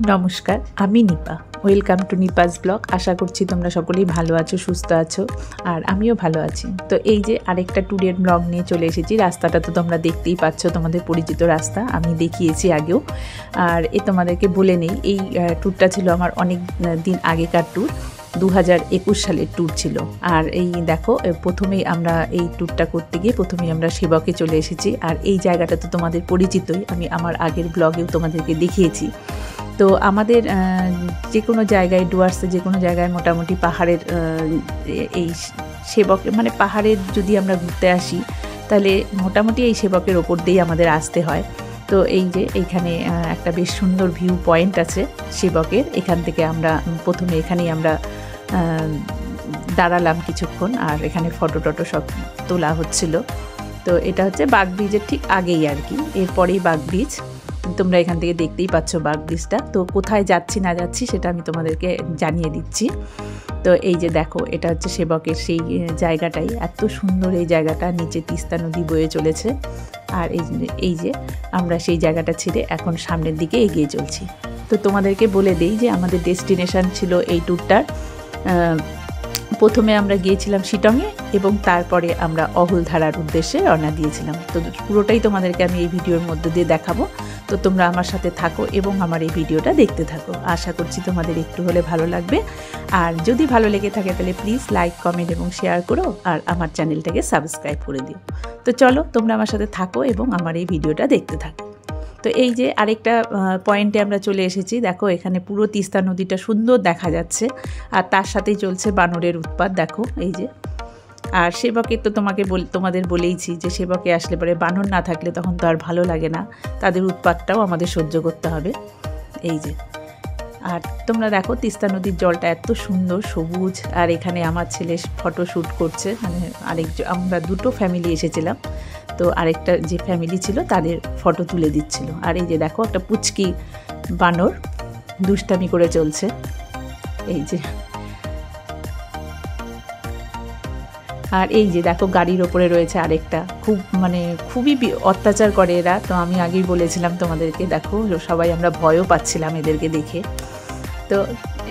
নমস্কার, আমি Nipa. Welcome to Nipa's blog. আশা করছি তোমরা সকলেই ভালো আছো, সুস্থ আছো, আর আমিও ভালো আছি। তো এই যে আরেকটা ট্যুরের ব্লগ নিয়ে চলে এসেছি। রাস্তাটা তো তোমরা দেখতেই পাচ্ছ, তোমাদের পরিচিত রাস্তা, আমি দেখিয়েছি আগেও। আর তোমাদেরকে বলে নেই, এই ট্যুরটা ছিল আমার অনেক দিন আগেকার ট্যুর, 2021 সালের ট্যুর ছিল। আর এই দেখো, প্রথমেই আমরা এই ট্যুরটা করতে গিয়ে প্রথমেই আমরা সেবকে চলে এসেছি। আর এই জায়গাটা তো তোমাদের পরিচিতই, আমি আমার আগের ব্লগেও তোমাদেরকে দেখিয়েছি। তো আমাদের যে কোনো জায়গায়, ডুয়ার্সে যে কোনো জায়গায় মোটামুটি পাহাড়ের এই সেবক মানে পাহাড়ের যদি আমরা ঘুরতে আসি, তাহলে মোটামুটি এই সেবকের ওপর দিয়েই আমাদের আসতে হয়। তো এই যে এইখানে একটা বেশ সুন্দর ভিউ পয়েন্ট আছে সেবকের। এখান থেকে আমরা প্রথমে এখানেই আমরা দাঁড়ালাম কিছুক্ষণ, আর এখানে ফটো টটো সব তোলা হচ্ছিল। তো এটা হচ্ছে বাগ ব্রিজের ঠিক আগেই আর কি, এরপরেই বাগ ব্রিজ। তোমরা এখান থেকে দেখতেই পাচ্ছ বাগ ব্রিজটা। তো কোথায় যাচ্ছি না যাচ্ছি সেটা আমি তোমাদেরকে জানিয়ে দিচ্ছি। তো এই যে দেখো, এটা হচ্ছে সেবকের সেই জায়গাটাই, এত সুন্দর এই জায়গাটা, নিচে তিস্তা নদী বয়ে চলেছে। আর এই যে আমরা সেই জায়গাটা ছেড়ে এখন সামনের দিকে এগিয়ে চলছি। তো তোমাদেরকে বলে দিই যে আমাদের ডেস্টিনেশন ছিল এই ট্যুরটার, প্রথমে আমরা গিয়েছিলাম শিটংয়ে এবং তারপরে আমরা অহলধারার উদ্দেশ্যে রওনা দিয়েছিলাম। তো পুরোটাই তোমাদেরকে আমি এই ভিডিওর মধ্যে দিয়ে দেখাবো। তো তোমরা আমার সাথে থাকো এবং আমার এই ভিডিওটা দেখতে থাকো। আশা করছি তোমাদের একটু হলে ভালো লাগবে। আর যদি ভালো লেগে থাকে তাহলে প্লিজ লাইক, কমেন্ট এবং শেয়ার করো, আর আমার চ্যানেলটাকে সাবস্ক্রাইব করে দিও। তো চলো, তোমরা আমার সাথে থাকো এবং আমার এই ভিডিওটা দেখতে থাকো। তো এই যে আরেকটা পয়েন্টে আমরা চলে এসেছি। দেখো, এখানে পুরো তিস্তা নদীটা সুন্দর দেখা যাচ্ছে, আর তার সাথেই চলছে বানরের উৎপাত। দেখো এই যে, আর সেবকে তো তোমাদের বলেইছি যে সেবকে আসলে পরে বানর না থাকলে তখন তো আর ভালো লাগে না, তাদের উৎপাতটাও আমাদের সহ্য করতে হবে। এই যে, আর তোমরা দেখো তিস্তা নদীর জলটা এত সুন্দর সবুজ। আর এখানে আমার ছেলে ফটো শ্যুট করছে, মানে আমরা দুটো ফ্যামিলি এসেছিলাম, তো আরেকটা যে ফ্যামিলি ছিল তাদের ফটো তুলে দিচ্ছিল। আর এই যে দেখো, একটা পুচকি বানর দুষ্টামি করে চলছে। এই যে, আর এই যে দেখো গাড়ির ওপরে রয়েছে আরেকটা, খুবই অত্যাচার করে এরা। তো আমি আগেই বলেছিলাম তোমাদেরকে, দেখো সবাই আমরা ভয়ও পাচ্ছিলাম এদেরকে দেখে। তো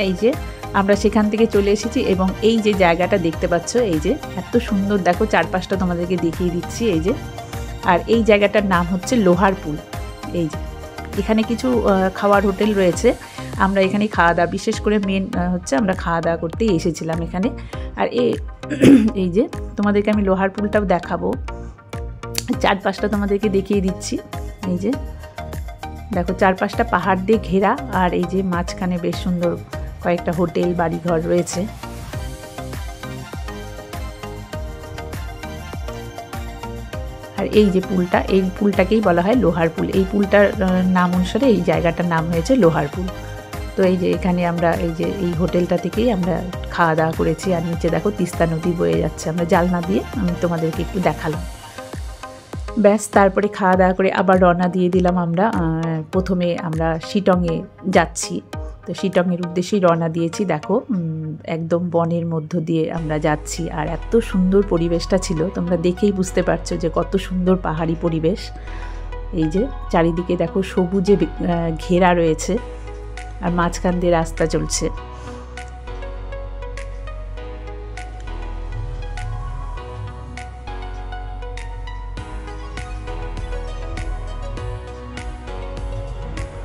এই যে আমরা সেখান থেকে চলে এসেছি এবং এই যে জায়গাটা দেখতে পাচ্ছ, এই যে এত সুন্দর, দেখো চারপাশটা তোমাদেরকে দেখিয়ে দিচ্ছি। এই যে, আর এই জায়গাটার নাম হচ্ছে লোহারপুল। এই যে এখানে কিছু খাওয়ার হোটেল রয়েছে, আমরা এখানে খাওয়া দাওয়া, বিশেষ করে মেন হচ্ছে আমরা খাওয়া দাওয়া করতেই এসেছিলাম এখানে। আর এই যে তোমাদেরকে আমি লোহারপুলটাও দেখাবো, চারপাশটা তোমাদেরকে দেখিয়ে দিচ্ছি। এই যে দেখো, চারপাশটা পাহাড় দিয়ে ঘেরা, আর এই যে মাঝখানে বেশ সুন্দর কয়েকটা হোটেল, বাড়িঘর রয়েছে। আর এই যে পুলটা, এই পুলটাকেই বলা হয় লোহারপুল। এই পুলটার নাম অনুসারে এই জায়গাটার নাম হয়েছে লোহারপুল। তো এই যে এখানে আমরা এই হোটেলটা থেকেই আমরা খাওয়া দাওয়া করেছি। আর নিচে দেখো তিস্তা নদী বয়ে যাচ্ছে, আমরা জানলা দিয়ে আমি তোমাদেরকে একটু দেখালাম। ব্যাস, তারপরে খাওয়া দাওয়া করে আবার রওনা দিয়ে দিলাম আমরা। প্রথমে আমরা শিটংয়ে যাচ্ছি, তো শিটংয়ের উদ্দেশ্যেই রওনা দিয়েছি। দেখো একদম বনের মধ্য দিয়ে আমরা যাচ্ছি, আর এত সুন্দর পরিবেশটা ছিল, তোমরা দেখেই বুঝতে পারছো যে কত সুন্দর পাহাড়ি পরিবেশ। এই যে চারিদিকে দেখো সবুজে ঘেরা রয়েছে, আর মাঝখান দিয়ে রাস্তা চলছে।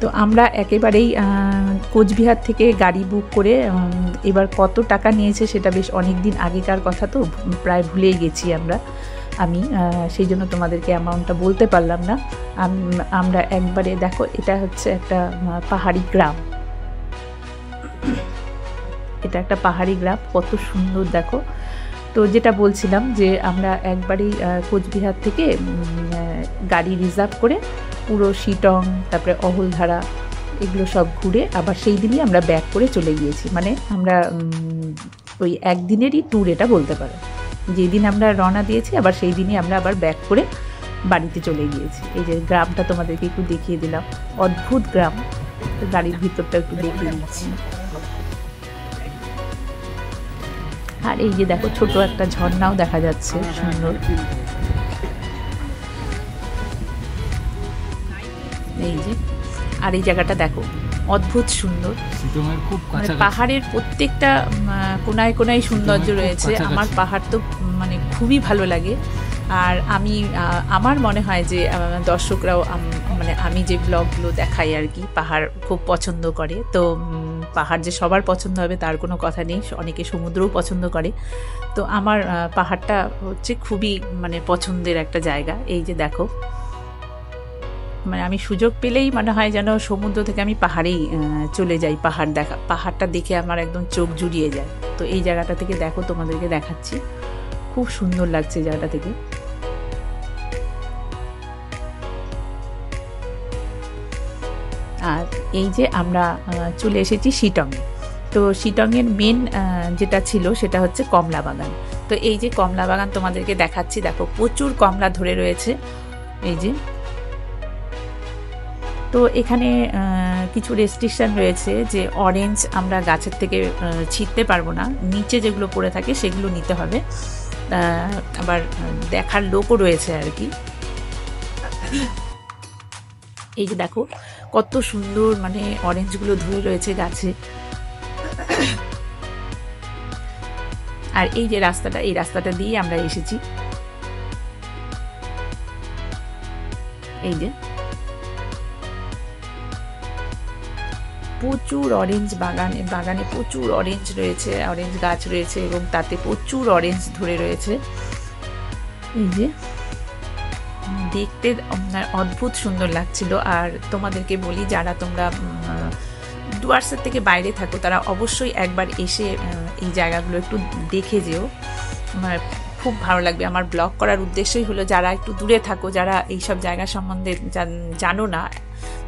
তো আমরা একেবারেই কোচবিহার থেকে গাড়ি বুক করে, এবার কত টাকা নিয়েছে সেটা বেশ অনেক দিন আগেকার কথা, তো প্রায় ভুলেই গেছি আমি সেই জন্য তোমাদেরকে অ্যামাউন্টটা বলতে পারলাম না। আমরা একবারে, দেখো এটা হচ্ছে একটা পাহাড়ি গ্রাম, এটা একটা পাহাড়ি গ্রাম, কত সুন্দর দেখো। তো যেটা বলছিলাম যে আমরা একবারেই কোচবিহার থেকে গাড়ি রিজার্ভ করে পুরো শিটং, তারপরে অহলধারা, এগুলো সব ঘুরে আবার সেই দিনই আমরা ব্যাক করে চলে গিয়েছি। মানে আমরা ওই একদিনেরই ট্যুর এটা বলতে পারো, যেদিন আমরা রওনা দিয়েছি আবার সেই দিনই আমরা আবার ব্যাক করে বাড়িতে চলে গিয়েছি। এই যে গ্রামটা তোমাদেরকে একটু দেখিয়ে দিলাম, অদ্ভুত গ্রাম। গাড়ির ভিতরটা একটু দেখিয়ে দিচ্ছি। আর এই যে দেখো, ছোট একটা ঝর্ণাও দেখা যাচ্ছে সুন্দর। এই যে, আর এই জায়গাটা দেখো অদ্ভুত সুন্দর, খুব মানে পাহাড়ের প্রত্যেকটা কোনায় কোনায় সৌন্দর্য রয়েছে। আমার পাহাড় তো মানে খুবই ভালো লাগে। আর আমার মনে হয় যে দর্শকরাও মানে আমি যে ব্লগগুলো দেখাই আর কি, পাহাড় খুব পছন্দ করে। তো পাহাড় যে সবার পছন্দ হবে তার কোনো কথা নেই, অনেকে সমুদ্রও পছন্দ করে। তো আমার পাহাড়টা হচ্ছে খুবই মানে পছন্দের একটা জায়গা। এই যে দেখো, মানে আমি সুযোগ পেলেই মনে হয় যেন সমুদ্র থেকে আমি পাহাড়েই চলে যাই। পাহাড়টা দেখে আমার একদম চোখ জুড়িয়ে যায়। তো এই জায়গাটা থেকে দেখো, তোমাদেরকে দেখাচ্ছি, খুব সুন্দর লাগছে জায়গাটা থেকে। আর এই যে আমরা চলে এসেছি শিটংয়ে। তো শিটংয়ের মেন যেটা ছিল সেটা হচ্ছে কমলা বাগান। তো এই যে কমলা বাগান তোমাদেরকে দেখাচ্ছি, দেখো প্রচুর কমলা ধরে রয়েছে। এই যে, তো এখানে কিছু রেস্ট্রিকশন রয়েছে যে অরেঞ্জ আমরা গাছের থেকে ছিঁড়তে পারবো না, নিচে যেগুলো পড়ে থাকে সেগুলো নিতে হবে। আবার দেখার লোকও রয়েছে আর কি। এই যে দেখো কত সুন্দর মানে অরেঞ্জগুলো ধরে রয়েছে গাছে। আর এই যে রাস্তাটা, এই রাস্তাটা দিয়ে আমরা এসেছি। এই যে প্রচুর অরেঞ্জ বাগানে প্রচুর অরেঞ্জ রয়েছে, অরেঞ্জ গাছ রয়েছে এবং তাতে প্রচুর অরেঞ্জ ধরে রয়েছে। এই যে দেখতে অদ্ভুত সুন্দর লাগছিল। আর তোমাদেরকে বলি, যারা তোমরা ডুয়ার্সের থেকে বাইরে থাকো তারা অবশ্যই একবার এসে এই জায়গাগুলো একটু দেখে যেও, খুব ভালো লাগবে। আমার ব্লগ করার উদ্দেশ্যই হলো যারা একটু দূরে থাকো, যারা এইসব জায়গা সম্বন্ধে জানো না,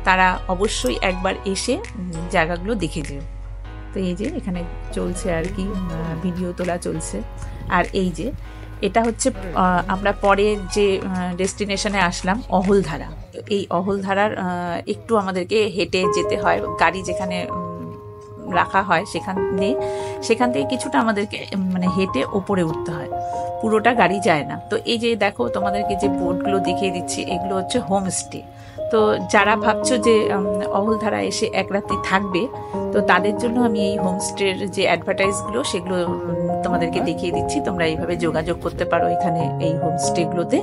তারা অবশ্যই একবার এসে জায়গাগুলো দেখে যেও। তো এই যে এখানে চলছে আর কি, ভিডিও তোলা চলছে। আর এই যে এটা হচ্ছে আমরা পরে যে ডেস্টিনেশনে আসলাম, অহলধারা। এই অহলধারার একটু আমাদেরকে হেঁটে যেতে হয়, গাড়ি যেখানে রাখা হয় সেখান থেকে কিছুটা আমাদেরকে মানে হেঁটে ওপরে উঠতে হয়, পুরোটা গাড়ি যায় না। তো এই যে দেখো, তোমাদেরকে যে বোর্ডগুলো দেখিয়ে দিচ্ছি, এগুলো হচ্ছে হোমস্টে। তো যারা ভাবছো যে অহলধারা এসে এক রাত্রি থাকবে, তো তাদের জন্য আমি এই হোমস্টের যে অ্যাডভার্টাইজগুলো সেগুলো তোমাদেরকে দেখিয়ে দিচ্ছি। তোমরা এইভাবে যোগাযোগ করতে পারো এখানে এই হোমস্টেগুলোতে।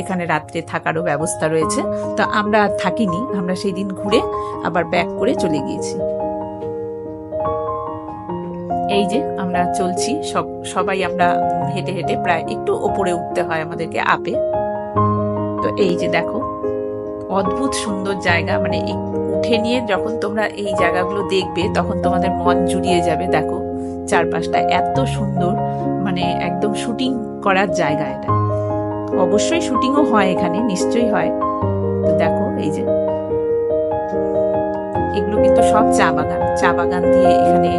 এখানে রাত্রে থাকারও ব্যবস্থা রয়েছে। তো আমরা থাকিনি, আমরা সেই দিন ঘুরে আবার ব্যাক করে চলে গিয়েছি। এই যে আমরা চলছি, সবাই আমরা হেঁটে হেঁটে প্রায় একটু ওপরে উঠতে হয় আমাদেরকে, আপে। তো এই যে দেখো অদ্ভুত সুন্দর জায়গা, মানে উঠে নিয়ে যখন তোমরা এই জায়গাগুলো দেখবে তখন তোমাদের মন জুড়িয়ে যাবে। দেখো চারপাশটা এত সুন্দর, মানে একদম শুটিং করার জায়গা এটা। অবশ্যই শুটিংও হয় এখানে, নিশ্চয়ই হয়। তো দেখো এই যে এগুলো কিন্তু সব চা বাগান দিয়ে এখানে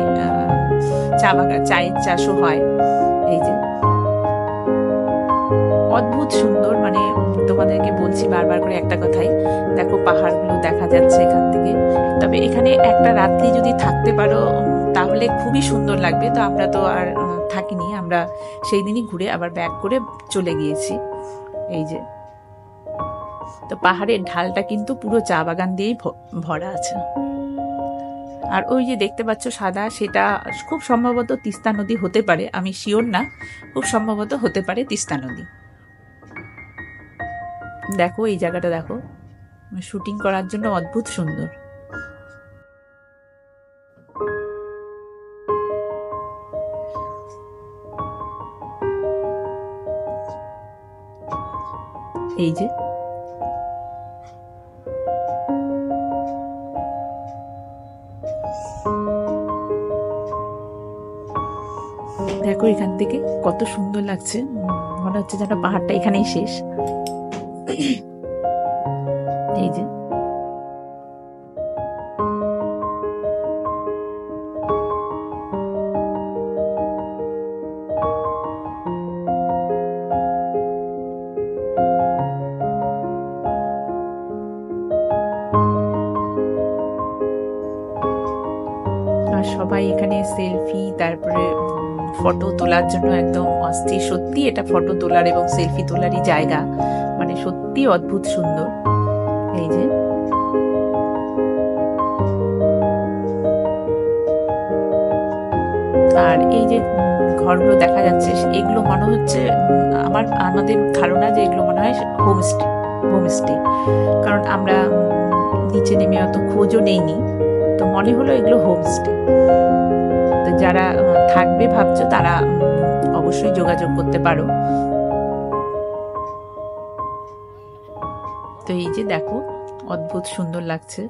চায়ের চাষও হয়। এই যে অদ্ভুত সুন্দর, মানে তোমাদেরকে বলছি বারবার করে একটা কথাই, দেখো পাহাড়গুলো দেখা যাচ্ছে এখান থেকে। তবে এখানে একটা রাত্রি যদি থাকতে পারো তাহলে খুবই সুন্দর লাগবে। তো আমরা তো আর থাকিনি, আমরা সেই দিনই ঘুরে আবার ব্যাক করে চলে গিয়েছি। এই যে, তো পাহাড়ের ঢালটা কিন্তু পুরো চা বাগান দিয়েই ভরা আছে। আর ওই যে দেখতে পাচ্ছ সাদা, সেটা খুব সম্ভবত তিস্তা নদী হতে পারে, আমি শিওর না, খুব সম্ভবত হতে পারে তিস্তা নদী। দেখো এই জায়গাটা দেখো, শুটিং করার জন্য অদ্ভুত সুন্দর। এই যে দেখো এখান থেকে কত সুন্দর লাগছে, মনে হচ্ছে যেন পাহাড়টা এখানেই শেষ। এই যে আর সবাই এখানে সেলফি, তারপরে ফটো তোলার জন্য একদম অস্থির। সত্যি এটা ফটো তোলার এবং সেলফি তোলারই জায়গা, মানে সত্যি অদ্ভুত সুন্দর। এই যে আর এই যে ঘরগুলো দেখা যাচ্ছে এগুলো মনে হচ্ছে আমাদের ধারণা যে এগুলো মনে হয় হোমস্টে, কারণ আমরা নিচে নেমে অত খোঁজও নেইনি, তো মনে হলো এগুলো হোমস্টে। তো যারা থাকবে ভাবছো তারা অবশ্যই যোগাযোগ করতে পারো। তো এই যে দেখো অদ্ভুত সুন্দর লাগছে।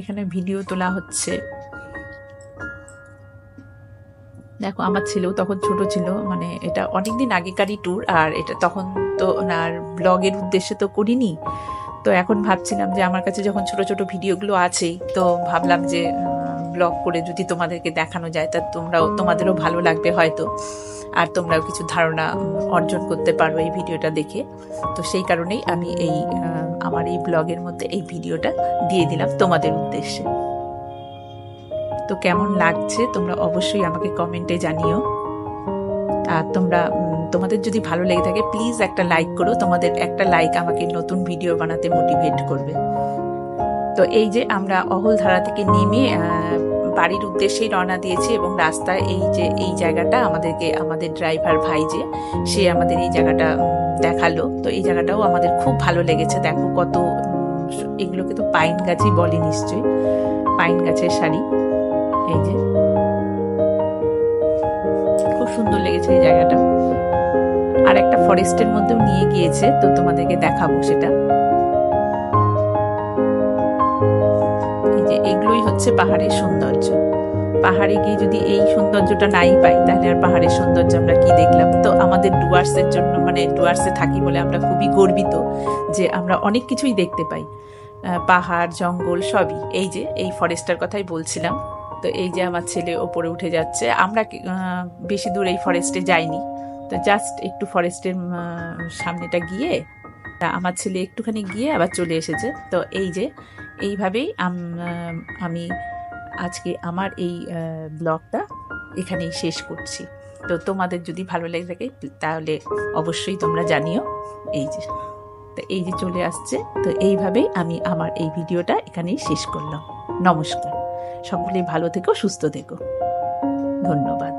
এখানে ভিডিও তোলা হচ্ছে। দেখো আমার ছেলেও তখন ছোট ছিল, মানে এটা অনেকদিন আগেকারই ট্যুর, আর এটা তখন তো আর ব্লগের উদ্দেশ্যে তো করিনি। তো এখন ভাবছিলাম যে আমার কাছে যখন ছোট ছোট ভিডিওগুলো আছেই, তো ভাবলাম যে ব্লগ করে যদি তোমাদেরকে দেখানো যায় তা তোমাদেরও ভালো লাগবে হয়তো, আর তোমরাও কিছু ধারণা অর্জন করতে পারো এই ভিডিওটা দেখে। তো সেই কারণেই আমি আমার এই ব্লগের মধ্যে এই ভিডিওটা দিয়ে দিলাম তোমাদের উদ্দেশ্যে। তো কেমন লাগছে তোমরা অবশ্যই আমাকে কমেন্টে জানিও। আর তোমাদের যদি ভালো লেগে থাকে প্লিজ একটা লাইক করো, তোমাদের একটা লাইক আমাকে নতুন ভিডিও বানাতে মোটিভেট করবে। তো এই যে আমরা অহলধারা থেকে নেমে বাড়ির উদ্দেশ্যেই রওনা দিয়েছি, এবং রাস্তায় এই জায়গাটা আমাদের ড্রাইভার ভাই সে আমাদের এই জায়গাটা দেখালো। তো এই জায়গাটাও আমাদের খুব ভালো লেগেছে। দেখো কত, এগুলোকে তো পাইন গাছই বলে নিশ্চয়ই, পাইন গাছের শাড়ি। এই যে খুব সুন্দর লেগেছে এই জায়গাটা। আর একটা ফরেস্টের মধ্যেও নিয়ে গিয়েছে, তো তোমাদেরকে দেখাবো সেটা। এই যে এগুলোই হচ্ছে পাহাড়ের সৌন্দর্য। পাহাড়ে গিয়ে যদি এই সৌন্দর্যটা নাই পাই তাহলে আর পাহাড়ের সৌন্দর্য আমরা কি দেখলাম। তো আমাদের ডুয়ার্সের জন্য, মানে ডুয়ার্সে থাকি বলে আমরা খুবই গর্বিত যে আমরা অনেক কিছুই দেখতে পাই, পাহাড় জঙ্গল সবই। এই যে এই ফরেস্টটার কথাই বলছিলাম। তো এই যে আমার ছেলে ওপরে উঠে যাচ্ছে। আমরা বেশি দূর এই ফরেস্টে যাইনি, তো জাস্ট একটু ফরেস্টের সামনেটা গিয়ে আমার ছেলে একটুখানি গিয়ে আবার চলে এসেছে। তো এই যে এইভাবেই আমি আজকে আমার এই ব্লগটা এখানেই শেষ করছি। তো তোমাদের যদি ভালো লেগে থাকে তাহলে অবশ্যই তোমরা জানিও। এই যে চলে আসছে। তো এইভাবেই আমি আমার এই ভিডিওটা এখানেই শেষ করলাম। নমস্কার, সকলেই ভালো থেকো, সুস্থ থেকো, ধন্যবাদ।